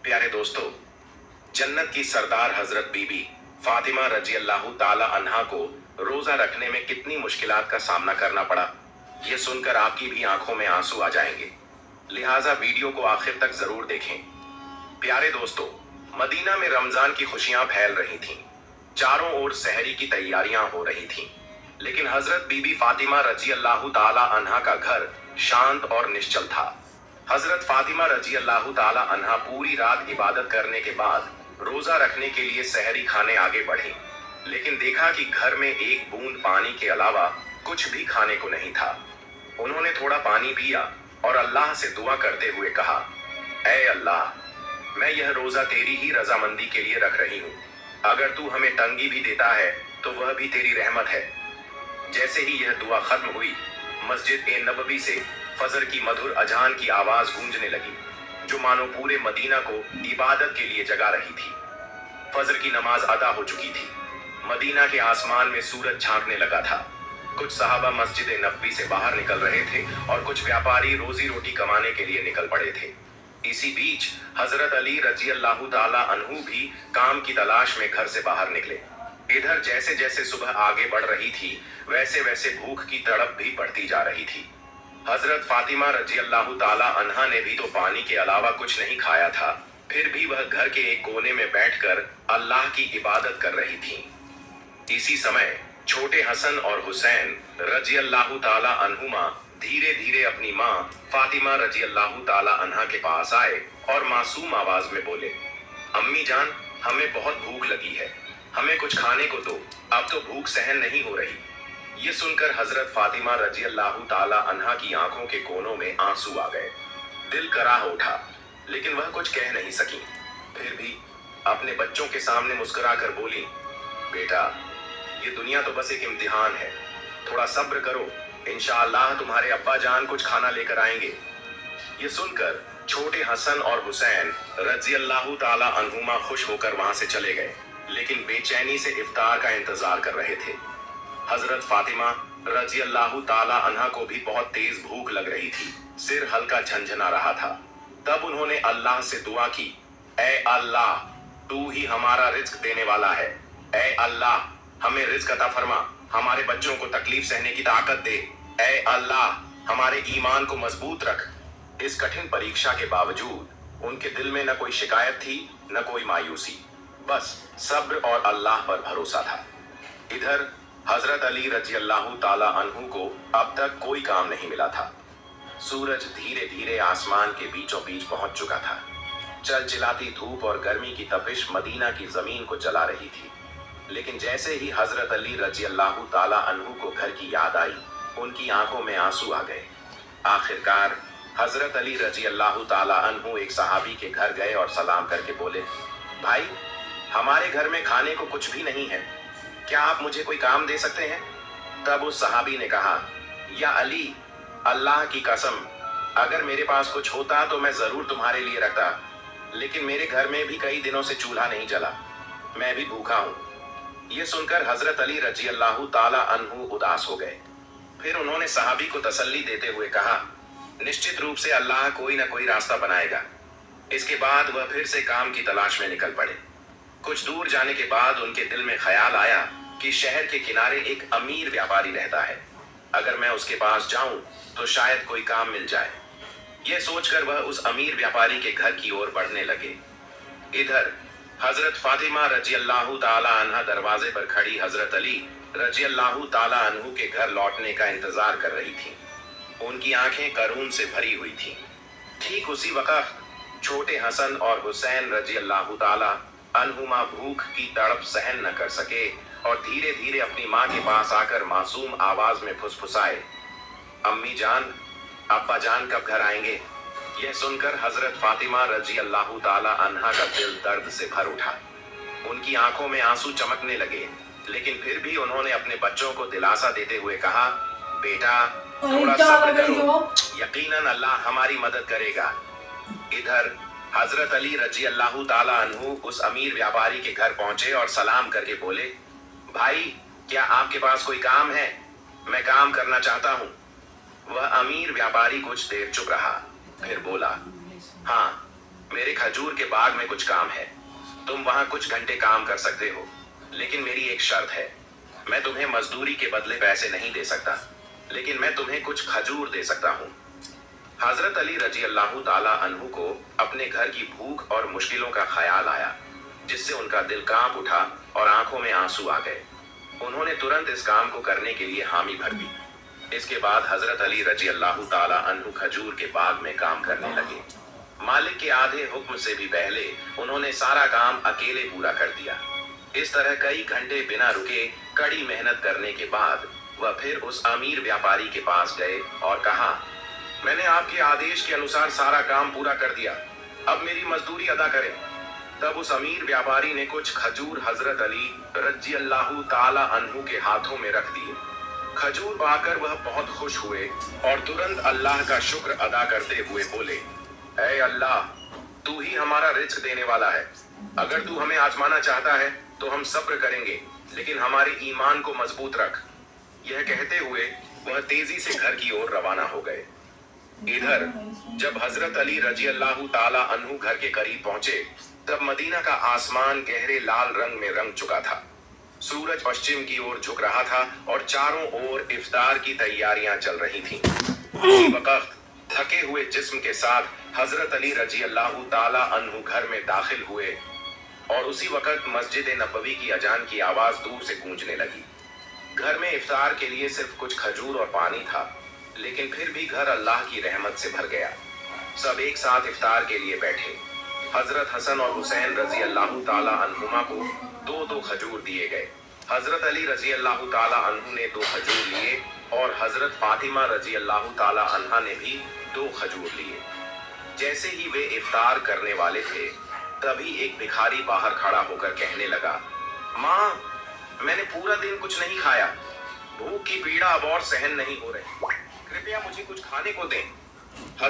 प्यारे दोस्तों, जन्नत की सरदार हजरत बीबी फातिमा रजी अल्लाह ताला अन्हा को रोजा रखने में कितनी मुश्किलात का सामना करना पड़ा, ये सुनकर आपकी भी आंखों में आंसू आ जाएंगे। लिहाजा वीडियो को आखिर तक जरूर देखें। प्यारे दोस्तों, मदीना में रमजान की खुशियां फैल रही थीं। चारों ओर सहरी की तैयारियां हो रही थीं, लेकिन हजरत बीबी फातिमा रजी अल्लाह ताला अन्हा का घर शांत और निश्चल था। हजरत फातिमा रजी अल्लाह ताला अन्हा पूरी रात इबादत करने के बाद रोजा रखने के लिए सहरी खाने आगे बढ़ी, लेकिन देखा कि घर में एक बूंद पानी के अलावा कुछ भी खाने को नहीं था। उन्होंने थोड़ा पानी पिया और अल्लाह से दुआ करते हुए कहा, ऐ अल्लाह, मैं यह रोजा तेरी ही रजामंदी के लिए रख रही हूँ। अगर तू हमें तंगी भी देता है तो वह भी तेरी रहमत है। जैसे ही यह दुआ खत्म हुई, मस्जिद ए नबवी से फजर की मधुर अजान की आवाज गूंजने लगी, जो मानो पूरे मदीना को इबादत के लिए जगा रही थी। फजर की नमाज अदा हो चुकी थी। मदीना के आसमान में सूरज झांकने लगा था। कुछ सहाबा मस्जिद ए नबवी से बाहर निकल रहे थे और कुछ व्यापारी रोजी रोटी कमाने के लिए निकल पड़े थे। इसी बीच हजरत अली रजी अल्लाह ताला अन्हु भी काम की तलाश में घर से बाहर निकले। इधर जैसे जैसे सुबह आगे बढ़ रही थी, वैसे वैसे भूख की तड़प भी बढ़ती जा रही थी। हजरत फातिमा रजी अल्लाह ताला अन्हा ने भी तो पानी के अलावा कुछ नहीं खाया था, फिर भी वह घर के एक कोने में बैठकर अल्लाह की इबादत कर रही थी। इसी समय छोटे हसन और हुसैन रजी अल्लाह ताला अन्हुमा धीरे धीरे अपनी माँ फातिमा रजी अल्लाह ताला अन्हा के पास आए और मासूम आवाज में बोले, अम्मी जान, हमें बहुत भूख लगी है, हमें कुछ खाने को दो, अब तो भूख सहन नहीं हो रही। ये सुनकर हजरत फातिमा रजी अल्लाह ताला अन्हा की आंखों के कोनों में आंसू आ गए। दिल कराह उठा, लेकिन वह कुछ कह नहीं सकी। फिर भी अपने बच्चों के सामने मुस्कुराकर बोली, बेटा, ये दुनिया तो बस एक इम्तिहान है, थोड़ा सब्र करो, इंशाअल्लाह तुम्हारे अब्बा जान कुछ खाना लेकर आएंगे। ये सुनकर छोटे हसन और हुसैन रजी अल्लाह ताला अन्हुमा खुश होकर वहां से चले गए, लेकिन बेचैनी से इफ्तार का इंतजार कर रहे थे। हजरत फातिमा रजी अल्लाह ताला अन्हा को भी बहुत तेज भूख लग रही थी, सिर हल्का झंझना रहा था। तब उन्होंने अल्लाह से दुआ की, ऐ अल्लाह, तू ही हमारा रिज्क देने वाला है। ऐ अल्लाह, हमें रिज्क अता फरमा, हमारे बच्चों को तकलीफ सहने की ताकत दे। ऐ अल्लाह, हमारे ईमान को मजबूत रख। इस कठिन परीक्षा के बावजूद उनके दिल में न कोई शिकायत थी, न कोई मायूसी, बस सब्र और अल्लाह पर भरोसा था। इधर हजरत अली रजी अल्लाह ताला अन्हु को अब तक कोई काम नहीं मिला था। सूरज धीरे धीरे आसमान के बीचों बीच पहुंच चुका था। चलचिलाती धूप और गर्मी की तपिश मदीना की जमीन को जला रही थी, लेकिन जैसे ही हजरत अली रजी अल्लाह ताला अन्हु को घर की याद आई, उनकी आंखों में आंसू आ गए। आखिरकार हजरत अली रजी अल्लाह ताला अन्हु एक सहाबी के घर गए और सलाम करके बोले, भाई, हमारे घर में खाने को कुछ भी नहीं है, क्या आप मुझे कोई काम दे सकते हैं? तब उस सहाबी ने कहा, या अली, अल्लाह की कसम, अगर मेरे पास कुछ होता तो मैं जरूर तुम्हारे लिए रखता, लेकिन मेरे घर में भी कई दिनों से चूल्हा नहीं जला, मैं भी भूखा हूँ। ये सुनकर हजरत अली रजी अल्लाह ताला अन्हु उदास हो गए। फिर उन्होंने सहाबी को तसल्ली देते हुए कहा, निश्चित रूप से अल्लाह कोई ना कोई रास्ता बनाएगा। इसके बाद वह फिर से काम की तलाश में निकल पड़े। कुछ दूर जाने के बाद उनके दिल में ख्याल आया कि शहर के किनारे एक अमीर व्यापारी रहता है, अगर मैं उसके पास जाऊं तो शायद कोई काम मिल जाए। यह सोचकर वह उस अमीर व्यापारी के घर की ओर बढ़ने लगे। इधर हजरत फातिमा रजी अल्लाह ताला अन्हा दरवाजे पर खड़ी हजरत अली रजी अल्लाह ताला अन्हु के घर लौटने का इंतजार कर रही थी। उनकी आंखें करून से भरी हुई थीं। ठीक उसी वक्त छोटे हसन और हुसैन रजी अल्लाह ताला अन्हुमा भूख की तड़प सहन न कर सके और धीरे धीरे अपनी माँ के पास आकर मासूम आवाज में फुसफुसाए, अम्मी जान, अब्बा जान कब घर आएंगे? यह सुनकर हजरत फातिमा रजी अल्लाह ताला अन्हा का दिल दर्द से भर उठा। उनकी आंखों में आंसू चमकने लगे, लेकिन फिर भी उन्होंने अपने बच्चों को दिलासा देते हुए कहा, बेटा, थोड़ा सब्र करो, यकीनन अल्लाह हमारी मदद करेगा। इधर हजरत अली रजी अल्लाह ताला अन्हु उस अमीर व्यापारी के घर पहुंचे और सलाम करके बोले, भाई, क्या आपके पास कोई काम है? मैं काम करना चाहता हूँ। वह अमीर व्यापारी कुछ देर चुप रहा, फिर बोला, हाँ, मेरे खजूर के बाग में कुछ काम है। तुम वहां कुछ घंटे काम कर सकते हो, लेकिन मेरी एक शर्त है। मैं तुम्हें मजदूरी के बदले पैसे नहीं दे सकता, लेकिन मैं तुम्हें कुछ खजूर दे सकता हूँ। हजरत अली रजी अल्लाह ताला अन्हु को अपने घर की भूख और मुश्किलों का ख्याल आया, जिससे उनका दिल कांप उठा और आंखों में आंसू आ गए। उन्होंने तुरंत इस काम को करने के लिए हामी भर दी। इसके बाद हजरत अली रजी अल्लाह ताला अन्हु खजूर के बाग में काम करने लगे। मालिक के आधे हुक्म से भी पहले उन्होंने सारा काम अकेले पूरा कर दिया। इस तरह कई घंटे बिना रुके कड़ी मेहनत करने के बाद वह फिर उस अमीर व्यापारी के पास गए और कहा, मैंने आपके आदेश के अनुसार सारा काम पूरा कर दिया, अब मेरी मजदूरी अदा करें। तब उस अमीर व्यापारी ने कुछ खजूर हजरत अली रजी अल्लाह ताला अन्हु के हाथों में रख दिए। खजूर पाकर वह बहुत खुश हुए और तुरंत अल्लाह का शुक्र अदा करते हुए बोले, ऐ अल्लाह, तू ही हमारा रिज्क देने वाला है। अगर तू हमें आजमाना चाहता है तो हम सब्र करेंगे, लेकिन हमारे ईमान को मजबूत रख। यह कहते हुए वह तेजी से घर की ओर रवाना हो गए। इधर जब हजरत अली रजी अल्लाह ताला अन्हु घर के करीब पहुंचे, तब मदीना का आसमान गहरे लाल रंग में रंग चुका था। सूरज पश्चिम की ओर झुक रहा था और चारों ओर इफ्तार की तैयारियां चल रही थीं। उसी वक्त थके हुए जिस्म के साथ हजरत अली रजी अल्लाह ताला अन्हु घर में दाखिल हुए और उसी वक्त मस्जिद नबवी की अजान की आवाज दूर से गूंजने लगी। घर में इफ्तार के लिए सिर्फ कुछ खजूर और पानी था, लेकिन फिर भी घर अल्लाह की रहमत से भर गया। सब एक साथ इफ्तार के लिए बैठे। हजरत हसन और हुसैन रजी अल्लाह ताला अन्हुमा को दो दो खजूर दिए गए। हजरत अली रजी अल्लाह ताला अन्हु ने 2 खजूर लिए और हजरत फातिमा रजी अल्लाह ताला अन्हा ने भी 2 खजूर लिए। जैसे ही वे इफ्तार करने वाले थे, तभी एक भिखारी बाहर खड़ा होकर कहने लगा, माँ, मैंने पूरा दिन कुछ नहीं खाया, भूख की पीड़ा अब और सहन नहीं हो रही, कृपया मुझे कुछ खाने को दें।